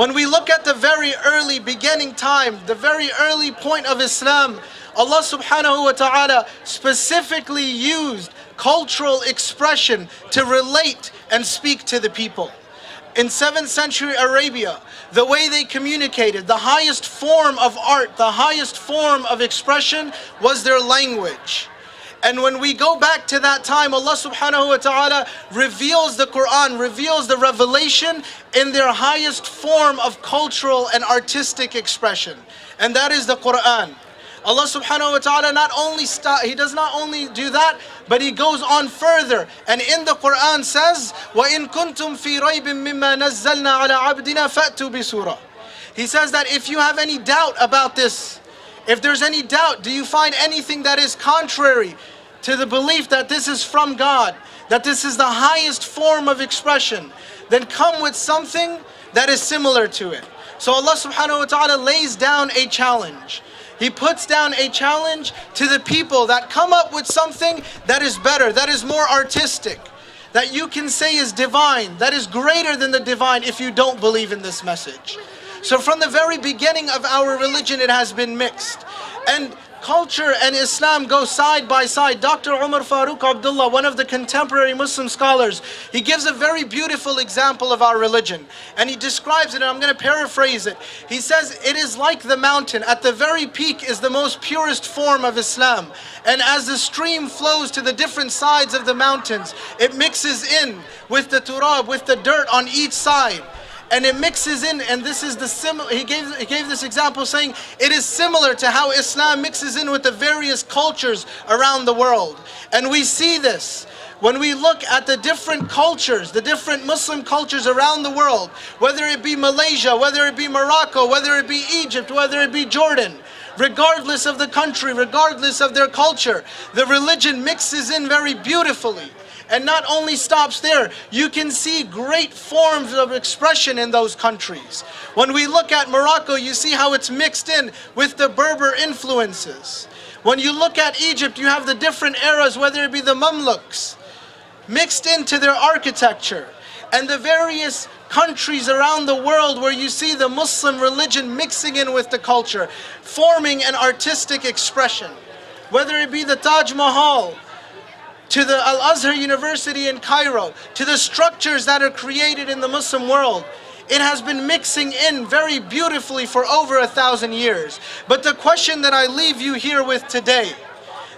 When we look at the very early beginning time, the very early point of Islam, Allah subhanahu wa ta'ala specifically used cultural expression to relate and speak to the people. In 7th century Arabia, the way they communicated, the highest form of art, the highest form of expression was their language. And when we go back to that time, Allah subhanahu wa ta'ala reveals the Quran, reveals the revelation in their highest form of cultural and artistic expression. And that is the Quran. Allah subhanahu wa ta'ala He does not only do that, but He goes on further. And in the Quran says, وَإِن كُنْتُمْ فِي رَيْبٍ مِّمَّا نَزَّلْنَا عَلَىٰ عَبْدِنَا فَأْتُوا بِسُورَةٍ. He says that if you have any doubt about this, if there's any doubt, do you find anything that is contrary to the belief that this is from God, that this is the highest form of expression, then come with something that is similar to it. So Allah subhanahu wa ta'ala lays down a challenge. He puts down a challenge to the people that come up with something that is better, that is more artistic, that you can say is divine, that is greater than the divine if you don't believe in this message. So from the very beginning of our religion, it has been mixed. And culture and Islam go side by side. Dr. Umar Farooq Abdullah, one of the contemporary Muslim scholars, he gives a very beautiful example of our religion. And he describes it, and I'm going to paraphrase it. He says, it is like the mountain. At the very peak is the most purest form of Islam. And as the stream flows to the different sides of the mountains, it mixes in with the turab, with the dirt on each side. And it mixes in, and this is the similar. He gave this example saying it is similar to how Islam mixes in with the various cultures around the world. And we see this when we look at the different cultures, the different Muslim cultures around the world, whether it be Malaysia, whether it be Morocco, whether it be Egypt, whether it be Jordan. Regardless of the country, regardless of their culture, the religion mixes in very beautifully. And not only stops there, you can see great forms of expression in those countries. When we look at Morocco, you see how it's mixed in with the Berber influences. When you look at Egypt, you have the different eras, whether it be the Mamluks, mixed into their architecture. And the various countries around the world where you see the Muslim religion mixing in with the culture, forming an artistic expression. Whether it be the Taj Mahal, to the Al-Azhar University in Cairo, to the structures that are created in the Muslim world. It has been mixing in very beautifully for over 1,000 years. But the question that I leave you here with today,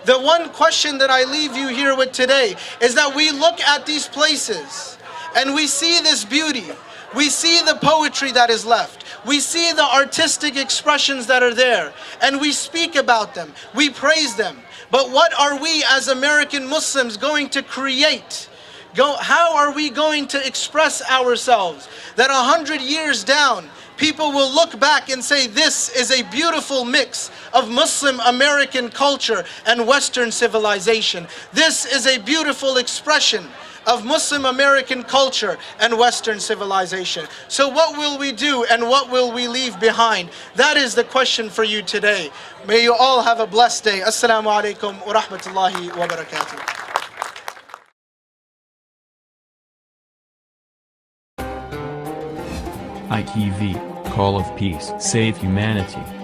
the one question that I leave you here with today is that we look at these places and we see this beauty. We see the poetry that is left. We see the artistic expressions that are there. And we speak about them. We praise them. But what are we as American Muslims going to create? How are we going to express ourselves? That 100 years down, people will look back and say, this is a beautiful mix of Muslim American culture and Western civilization. This is a beautiful expression of Muslim American culture and Western civilization. So what will we do and what will we leave behind? That is the question for you today. May you all have a blessed day. Assalamu alaikum wa rahmatullahi wa barakatuh. ITV, Call of Peace, Save Humanity.